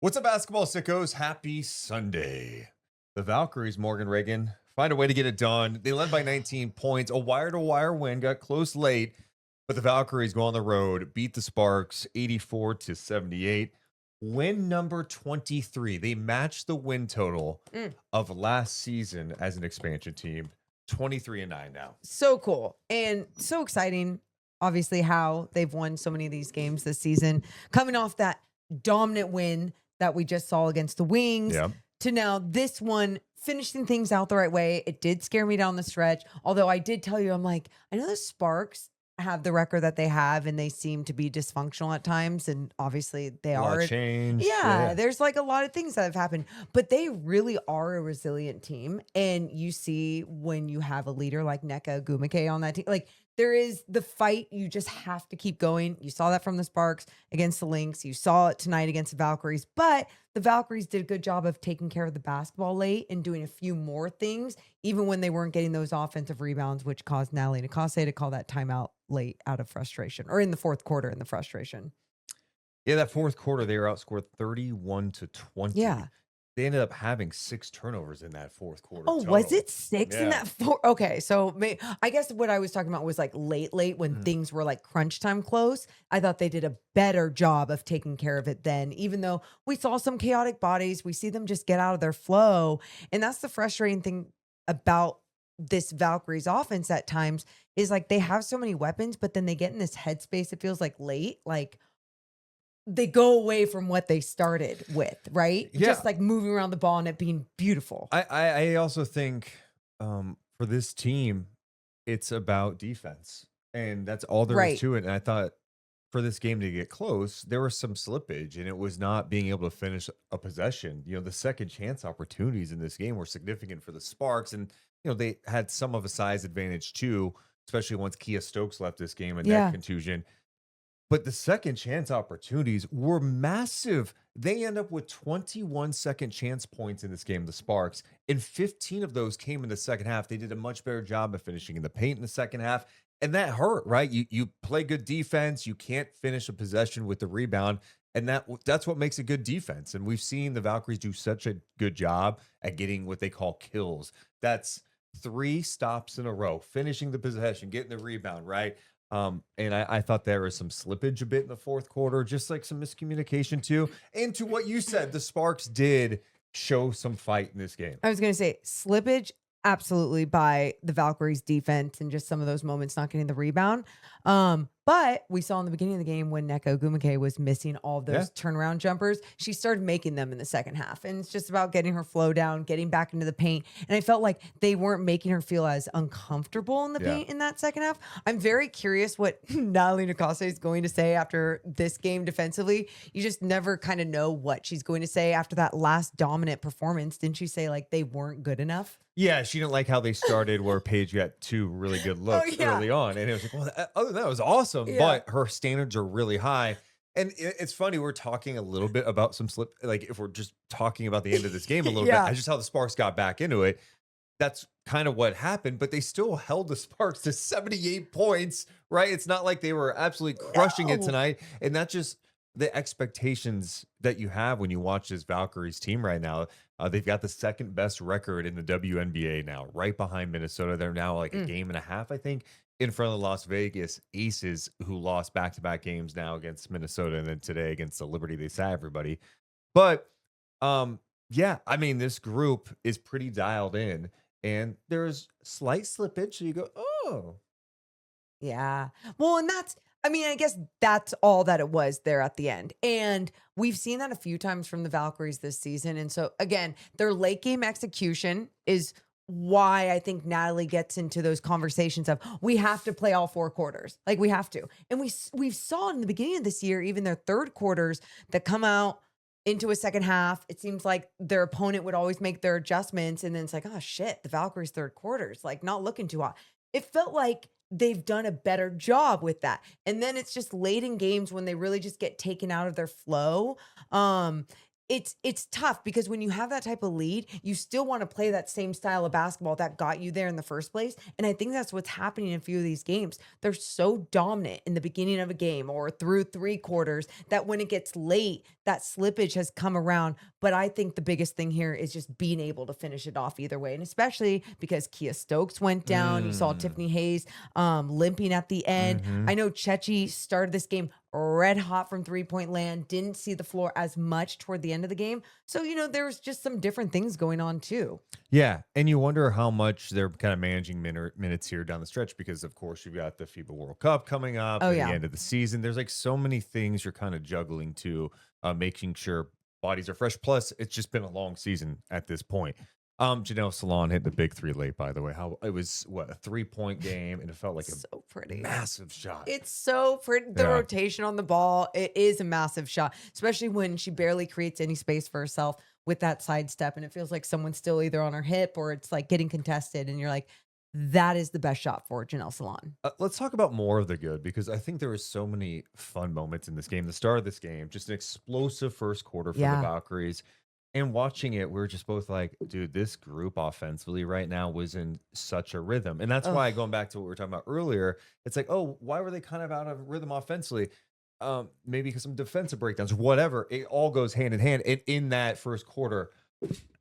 What's up, basketball sickos? Happy Sunday. The Valkyries, Morgan Reagan, find a way to get it done. They led by 19 points, a wire-to-wire win, got close late, but the Valkyries go on the road, beat the Sparks 84-78. Win number 23. They matched the win total Mm, of last season as an expansion team. 23-9 now. so cool and so exciting. Obviously, how they've won so many of these games this season, coming off that dominant win that we just saw against the Wings Yeah. to now this one finishing things out the right way. It did scare me down the stretch, although I did tell you, I'm like, I know the Sparks have the record that they have and they seem to be dysfunctional at times, and obviously they A lot are. changed. Yeah, Yeah. there's like a lot of things that have happened, but they really are a resilient team. And you see when you have a leader like Nneka Ogwumike on that team, like there is the fight. You just have to keep going. You saw that from the Sparks against the Lynx. You saw it tonight against the Valkyries, but the Valkyries did a good job of taking care of the basketball late and doing a few more things, even when they weren't getting those offensive rebounds, which caused Natalie Nakase to call that timeout late out of frustration, or in the fourth quarter in the frustration. Yeah, that fourth quarter, they were outscored 31-20. Yeah. They ended up having 6 turnovers in that fourth quarter Oh, was total. it 6 in Yeah. that 4? Okay, so I guess what I was talking about was, like, late when Mhm. things were, like, crunch time close. I thought they did a better job of taking care of it then, even though we saw some chaotic bodies, we see them just get out of their flow, and that's the frustrating thing about this Valkyries offense at times is, like, they have so many weapons, but then they get in this headspace, it feels like late, like they go away from what they started with, right? Yeah. Just, like, moving around the ball and it being beautiful. I also think, for this team, it's about defense, and that's all there is Right. to it, and I thought for this game to get close, there was some slippage, and it was not being able to finish a possession. The second chance opportunities in this game were significant for the Sparks, and, they had some of a size advantage too, especially once Kia Stokes left this game, a neck Yeah. contusion. But the second chance opportunities were massive. They end up with 21 second chance points in this game, the Sparks, and 15 of those came in the second half. They did a much better job of finishing in the paint in the second half, and that hurt, right? You play good defense, you can't finish a possession with the rebound, and that's what makes a good defense. And we've seen the Valkyries do such a good job at getting what they call kills. That's 3 stops in a row, finishing the possession, getting the rebound, right? And I thought there was some slippage a bit in the fourth quarter, just like some miscommunication too. And to what you said, the Sparks did show some fight in this game. I was gonna say slippage, absolutely by the Valkyries defense and just some of those moments not getting the rebound. But we saw in the beginning of the game when Nneka Ogwumike was missing all of Yeah. those turnaround jumpers, she started making them in the second half. And it's just about getting her flow down, getting back into the paint. And I felt like they weren't making her feel as uncomfortable in the Yeah. paint in that second half. I'm very curious what Natalie Nakase is going to say after this game defensively. You just never kind of know what she's going to say after that last dominant performance. Didn't she say like they weren't good enough? Yeah, she didn't like how they started where Paige got 2 really good Oh, looks yeah. early on. And it was like, well, other than that was awesome, Yeah. but her standards are really high. And it's funny, we're talking a little bit about some slip, like if we're just talking about the end of this game a little bit, Yeah. just how the Sparks got back into it. That's kind of what happened, but they still held the Sparks to 78 points, right? It's not like they were absolutely crushing it No. tonight. And that's just the expectations that you have when you watch this Valkyries team right now. They've got the second best record in the WNBA now, right behind Minnesota. They're now like a Mm. game and a half, I think, in front of the Las Vegas Aces, who lost back to back games now against Minnesota and then today against the Liberty. They sat everybody. But yeah, I mean, this group is pretty dialed in, and there's slight slippage. So you go, oh, Yeah. Well, and I mean, I guess that's all that it was there at the end. And we've seen that a few times from the Valkyries this season. And so, again, their late game execution is why I think Natalie gets into those conversations of we have to play all 4 quarters. Like we have to. And we've saw in the beginning of this year, even their third quarters that come out into a second half, it seems like their opponent would always make their adjustments. And then it's like, oh shit, the Valkyries third quarters, like not looking too hot. It felt like they've done a better job with that. And then it's just late in games when they really just get taken out of their flow. Um, it's tough because when you have that type of lead, you still want to play that same style of basketball that got you there in the first place. And I think that's what's happening in a few of these games. They're so dominant in the beginning of a game or through 3 quarters that when it gets late, that slippage has come around. But I think the biggest thing here is just being able to finish it off either way. And especially because Kia Stokes went down. You saw Mm. Tiffany Hayes limping at the end. Mhm. I know Chechi started this game red hot from 3-point land, didn't see the floor as much toward the end of the game. So, there was just some different things going on too. Yeah, and you wonder how much they're kind of managing minutes here down the stretch because, of course, you've got the FIBA World Cup coming up Oh, at the yeah. end of the season. There's like so many things you're kind of juggling to making sure bodies are fresh. Plus, it's just been a long season at this point. Janelle Salon hit the big three late, by the way. How it was what a 3-point game, and it felt like a So pretty. massive shot. It's so pretty. The Yeah. rotation on the ball, it is a massive shot, especially when she barely creates any space for herself with that sidestep. And it feels like someone's still either on her hip or it's like getting contested. And you're like, that is the best shot for Janelle Salon. Let's talk about more of the good because I think there were so many fun moments in this game. The start of this game, just an explosive first quarter for the Yeah. Valkyries. And watching it, we are just both like, dude, this group offensively right now was in such a rhythm. And that's why Ugh. going back to what we were talking about earlier, it's like, oh, why were they kind of out of rhythm offensively? Maybe because some defensive breakdowns, whatever. It all goes hand in hand. And in that first quarter,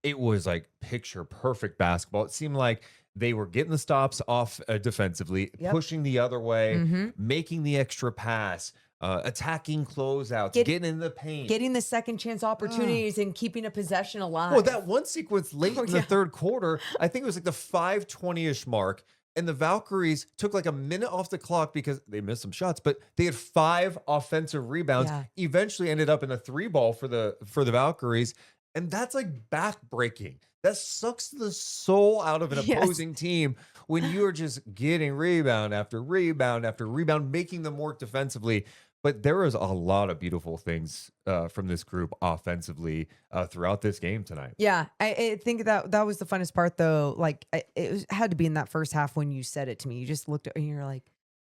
it was like picture perfect basketball. It seemed like they were getting the stops off defensively, Yep. pushing the other way, Hmm. making the extra pass, attacking closeouts, Get, getting in the paint. getting the second chance Ah. opportunities and keeping a possession alive. Well, that one sequence late Oh, in the yeah. third quarter, I think it was like the 5:20-ish mark, and the Valkyries took like a minute off the clock because they missed some shots, but they had 5 offensive rebounds. Yeah. Eventually ended up in a 3 ball for the Valkyries, and that's like backbreaking. That sucks the soul out of an Yes. opposing team when you are just getting rebound after rebound after rebound, making them work defensively. But there was a lot of beautiful things from this group offensively throughout this game tonight. Yeah, I think that was the funnest part, though. Like, had to be in that first half when you said it to me. You just looked at and you're like,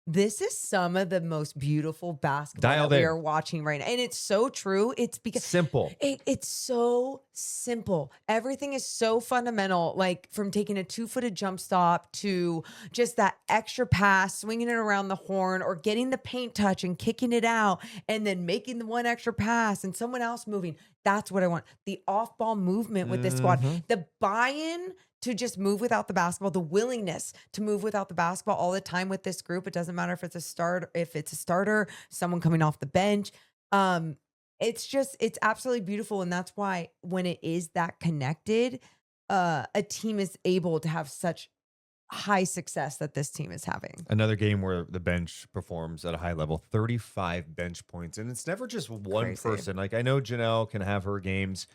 "This is some of the most beautiful basketball Dialed that we in. are watching right now," and it's so true. It's because Simple. it's so simple. Everything is so fundamental, like from taking a 2-footed jump stop to just that extra pass, swinging it around the horn, or getting the paint touch and kicking it out, and then making the one extra pass and someone else moving. That's what I want. The off-ball movement with this squad, Mhm. the buy-in to just move without the basketball, the willingness to move without the basketball all the time with this group. It doesn't matter if it's a starter, someone coming off the bench. It's absolutely beautiful. And that's why when it is that connected, a team is able to have such high success that this team is having. Another game where the bench performs at a high level, 35 bench points. And it's never just one Crazy. person. Like I know Janelle can have her games,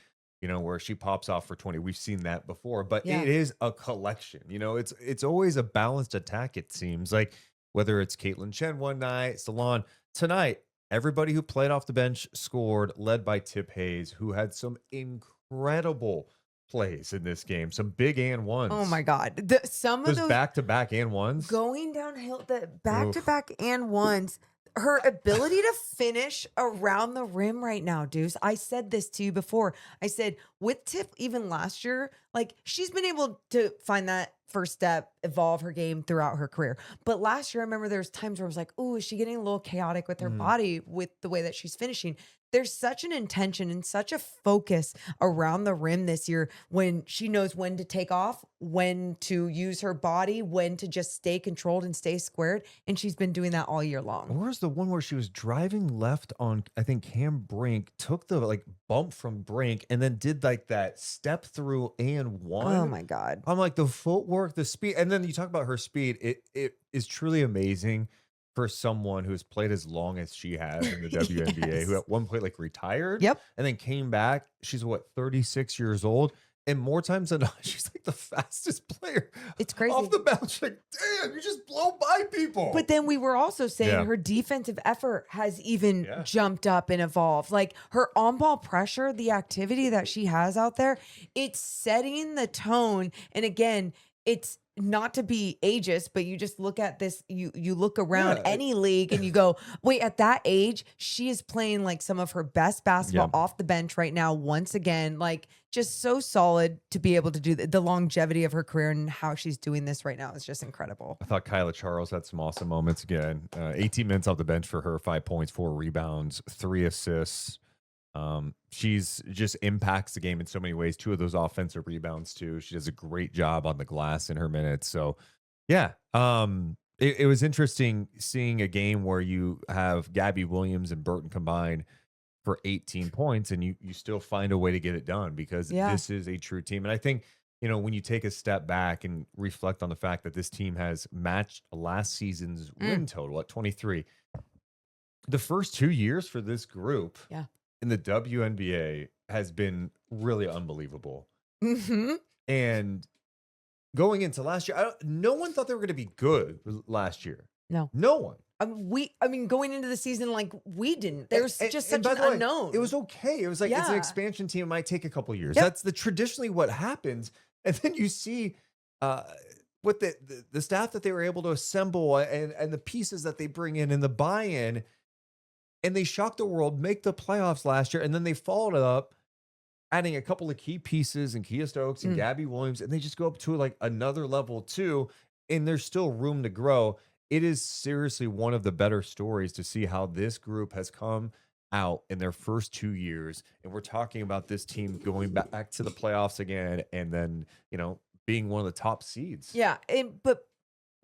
where she pops off for 20. We've seen that before, but Yeah. it is a collection. It's always a balanced attack, it seems. Like whether it's Caitlin Chen one night, Salon tonight, everybody who played off the bench scored, led by Tip Hayes, who had some incredible plays in this game. Some big and ones. Oh my God. Some of Those those back-to-back and ones. going downhill, the back to Oof. back and ones, her ability to finish around the rim right now, Deuce. I said this to you before. I said with Tip, even last year, like she's been able to find that first step, evolve her game throughout her career. But last year, I remember there was times where I was like, oh, is she getting a little chaotic with her Mhm. body with the way that she's finishing? There's such an intention and such a focus around the rim this year when she knows when to take off, when to use her body, when to just stay controlled and stay squared. And she's been doing that all year long. Where's the one where she was driving left on, I think, Cam Brink, took the like bump from Brink, and then did like that step through and one? Oh my God. I'm like the footwork, the speed, and then you talk about her speed. It is truly amazing for someone who's played as long as she has in the WNBA, who Yes. at one point like retired Yep. and then came back. She's what, 36 years old, and more times than not, she's like the fastest player It's crazy. off the bounce. Like, damn, you just blow by people. But then we were also saying Yeah. her defensive effort has even Yeah. jumped up and evolved. Like her on ball pressure, the activity that she has out there, it's setting the tone. And again, it's not to be ageist, but you just look at this, you look around Yeah, any league and you go, wait, at that age, she is playing like some of her best basketball yeah. off the bench right now, once again. Like, just so solid to be able to do the longevity of her career and how she's doing this right now is just incredible. I thought Kyla Charles had some awesome moments again. 18 minutes off the bench for her, 5 points, 4 rebounds, 3 assists. She's just impacts the game in so many ways. 2 of those offensive rebounds too. She does a great job on the glass in her minutes. So yeah, it was interesting seeing a game where you have Gabby Williams and Burton combined for 18 points, and you still find a way to get it done because Yeah. this is a true team. And I think, when you take a step back and reflect on the fact that this team has matched last season's Mm. win total at 23, the first 2 years for this group Yeah. in the WNBA has been really unbelievable. Hmm. And going into last year, no one thought they were going to be good last year. No. No one. I mean, going into the season, like, we didn't. There's just And such by an the way, unknown. it was okay. It was like it's an Yeah. expansion team. It might take a couple of years. Yep. That's the traditionally what happens. And then you see uh, what the staff that they were able to assemble and the pieces that they bring in and the buy-in, and they shocked the world, make the playoffs last year, and then they followed it up, adding a couple of key pieces and Kia Stokes and Mm. Gabby Williams, and they just go up to like another level too. And there's still room to grow. It is seriously one of the better stories to see how this group has come out in their first 2 years. And we're talking about this team going back to the playoffs again, and then, being one of the top seeds. Yeah, but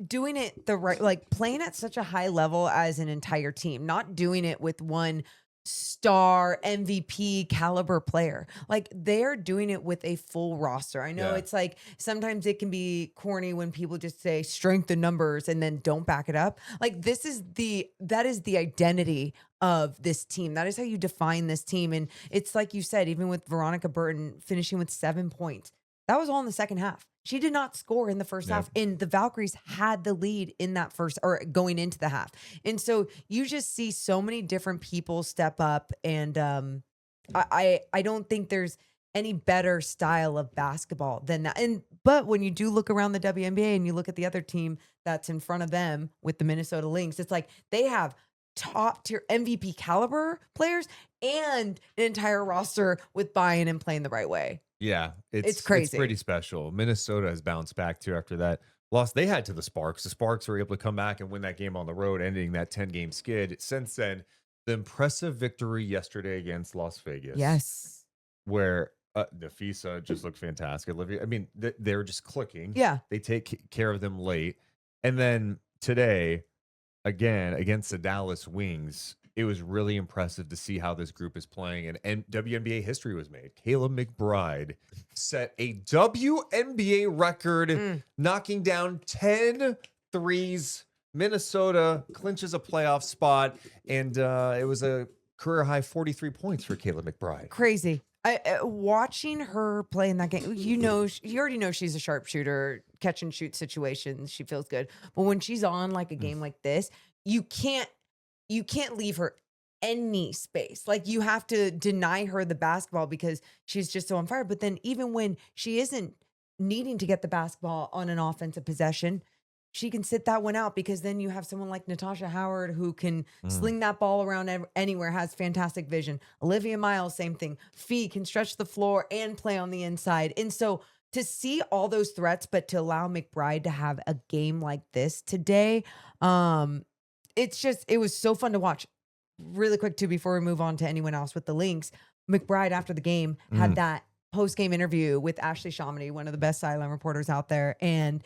doing it the right, like, playing at such a high level as an entire team, not doing it with one star MVP caliber player. Like, they're doing it with a full roster. I know Yeah. it's like sometimes it can be corny when people just say strength in numbers and then don't back it up. Like, that is the identity of this team. That is how you define this team. And it's like you said, even with Veronica Burton finishing with 7 points, that was all in the second half. She did not score in the first Yeah. half, and the Valkyries had the lead in that first, or going into the half. And so you just see so many different people step up, and I don't think there's any better style of basketball than that. And but when you do look around the WNBA and you look at the other team that's in front of them with the Minnesota Lynx, it's like they have top tier MVP caliber players and an entire roster with buy-in and playing the right way. Yeah, It's it's crazy. pretty special. Minnesota has bounced back too after that loss they had to the Sparks. The Sparks were able to come back and win that game on the road, ending that 10-game skid. Since then, the impressive victory yesterday against Las Vegas, Yes. where Nafisa just looked fantastic. Olivia, I mean, they're just clicking. Yeah. They take care of them late, and then today, again against the Dallas Wings, it was really impressive to see how this group is playing, and WNBA history was made. Kayla McBride set a WNBA record, knocking down 10 threes. Minnesota clinches a playoff spot, and it was a career high 43 points for Kayla McBride. Crazy. Watching her play in that game, you already know she's a sharpshooter, catch and shoot situations. She feels good, but when she's on like a game like this, you can't leave her any space. Like, you have to deny her the basketball because she's just so on fire. But then even when she isn't needing to get the basketball on an offensive possession, she can sit that one out, because then you have someone like Natasha Howard who can sling that ball around anywhere, has fantastic vision. Olivia Miles, same thing. Fee can stretch the floor and play on the inside. And so to see all those threats, but to allow McBride to have a game like this today, it was so fun to watch. Really quick too, before we move on to anyone else with the Lynx, McBride after the game had that post-game interview with Ashley Chamonix, one of the best sideline reporters out there. And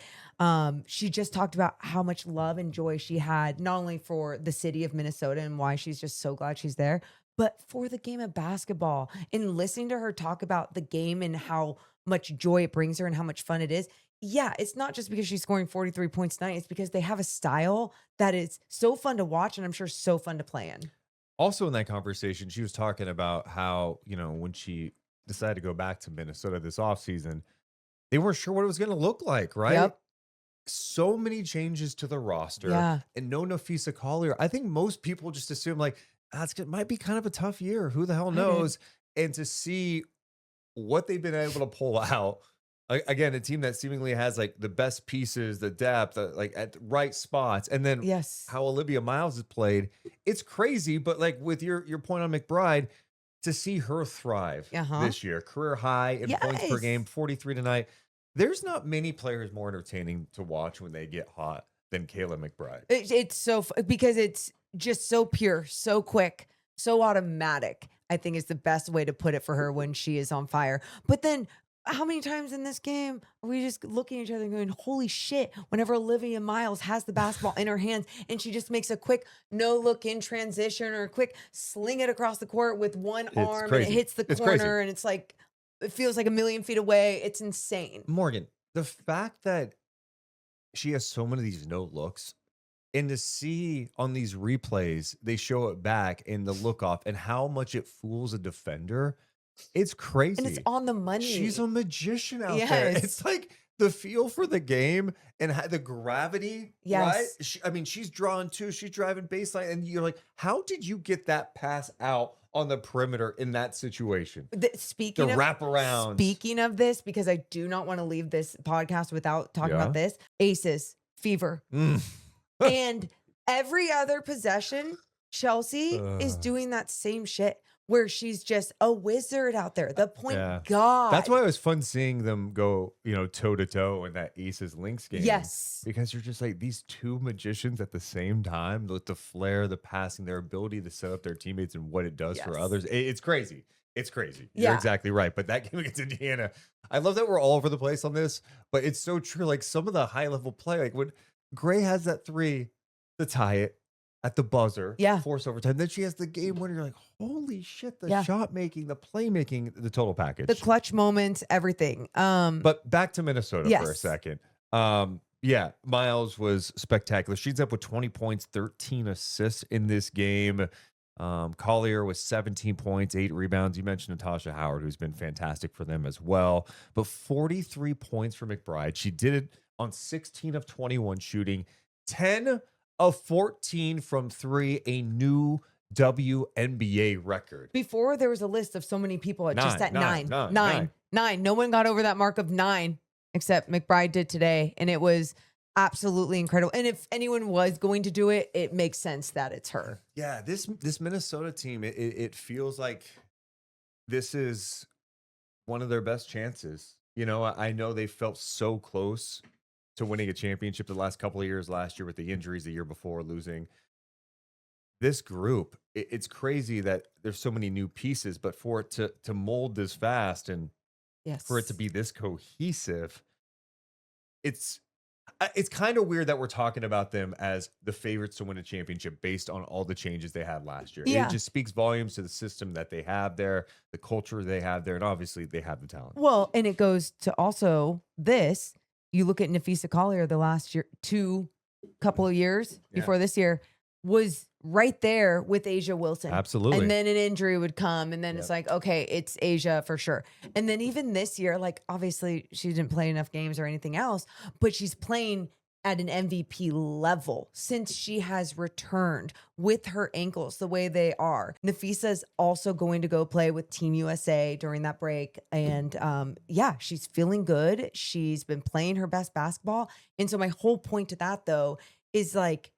she just talked about how much love and joy she had, not only for the city of Minnesota and why she's just so glad she's there, but for the game of basketball. And listening to her talk about the game and how much joy it brings her and how much fun it is. Yeah, it's not just because she's scoring 43 points tonight. It's because they have a style that is so fun to watch, and I'm sure so fun to play in. Also in that conversation, she was talking about how, when she decided to go back to Minnesota this offseason, they weren't sure what it was going to look like, right? Yep. So many changes to the roster, Yeah. and no Nafisa Collier. I think most people just assume like, it might be kind of a tough year. Who the hell I did. knows? And to see what they've been able to pull out Again, a team that seemingly has like the best pieces, the depth, like at the right spots, and then Yes. how Olivia Miles has played, it's crazy. But like with your point on McBride, to see her thrive Uh-huh. this year, career high in points per game, Yes. 43 tonight. There's not many players more entertaining to watch when they get hot than Kayla McBride. It's so because it's just so pure, so quick, so automatic. I think is the best way to put it for her when she is on fire. But then how many times in this game are we just looking at each other and going, holy shit, whenever Olivia Miles has the basketball in her hands and she just makes a quick no look in transition or a quick sling it across the court with one It's arm and it crazy. hits the It's crazy. corner and it's like, it feels like a million feet away. It's insane. Morgan, the fact that she has so many of these no looks, and to see on these replays, they show it back in the look off and how much it fools a defender. It's And it's crazy. on the money. She's a magician out there. Yes. It's like the feel for the game and the gravity, right? Yes. I mean, she's drawing too. She's driving baseline, and you're like, how did you get that pass out on the perimeter in that situation? The wraparounds. Speaking of this, because I do not want to leave this podcast without talking Yeah. about this, aces, fever. Mm. And every other possession, Chelsea is doing that same shit where she's just a wizard out there. The point Yeah. guard. That's why it was fun seeing them go, toe to toe in that Aces Lynx game. Yes. Because you're just like these two magicians at the same time, with the flair, the passing, their ability to set up their teammates and what it does for Yes. others. It's crazy. It's crazy. Yeah. You're exactly right. But that game against Indiana, I love that we're all over the place on this, but it's so true. Like some of the high level play, like when Gray has that three to tie it at the buzzer, Yeah. force overtime. Then she has the game winner. You're like, holy shit, the Yeah. shot making, the playmaking, the total package. the clutch moments, everything. But back to Minnesota for a Yes. second. Yeah, Miles was spectacular. She's up with 20 points, 13 assists in this game. Collier was 17 points, 8 rebounds. You mentioned Natasha Howard, who's been fantastic for them as well. But 43 points for McBride. She did it on 16 of 21 shooting, 10 of 14 from three, a new WNBA record. Before there was a list of so many people at just at nine. No one got over that mark of 9 except McBride did today. And it was absolutely incredible. And if anyone was going to do it, it makes sense that it's her. Yeah, this Minnesota team, it feels like this is one of their best chances. I know they felt so close to winning a championship the last couple of years, last year with the injuries, the year before losing. This group, it's crazy that there's so many new pieces, but for it to mold this fast and Yes. for it to be this cohesive, it's kind of weird that we're talking about them as the favorites to win a championship based on all the changes they had last year. Yeah. It just speaks volumes to the system that they have there, the culture they have there, and obviously they have the talent. Well, and it goes to also this. You look at Nafisa Collier the last year, couple of years before this year, was right there with Asia Wilson. Absolutely. And then an injury would come, and then it's like, okay, it's Asia for sure. And then even this year, like obviously she didn't play enough games or anything else, but she's playing at an MVP level since she has returned with her ankles the way they are. Nafisa's also going to go play with Team USA during that break. And she's feeling good. She's been playing her best basketball. And so my whole point to that though is like,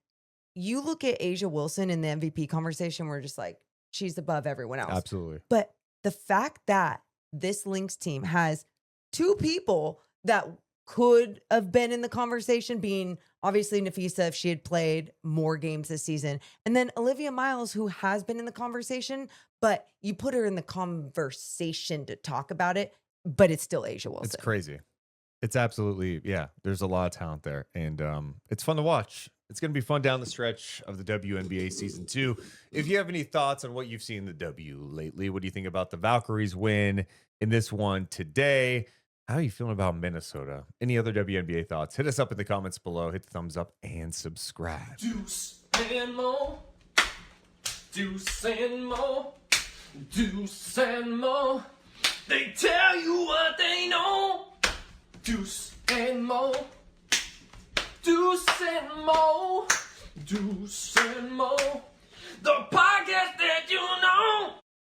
you look at Asia Wilson in the MVP conversation, we're just like, she's above everyone else. Absolutely. But the fact that this Lynx team has 2 people that could have been in the conversation, being obviously Nafisa if she had played more games this season, and then Olivia Miles, who has been in the conversation, but you put her in the conversation to talk about it, but it's still Asia Wilson. It's crazy. It's absolutely, there's a lot of talent there, and it's fun to watch. It's going to be fun down the stretch of the WNBA season 2. If you have any thoughts on what you've seen in the W lately, what do you think about the Valkyries win in this one today? How are you feeling about Minnesota? Any other WNBA thoughts? Hit us up in the comments below. Hit the thumbs up and subscribe. Deuce and Mo. Deuce and Mo. Deuce and Mo. They tell you what they know. Deuce and Mo. Deuce and Mo. Deuce and Mo. The podcast that you know.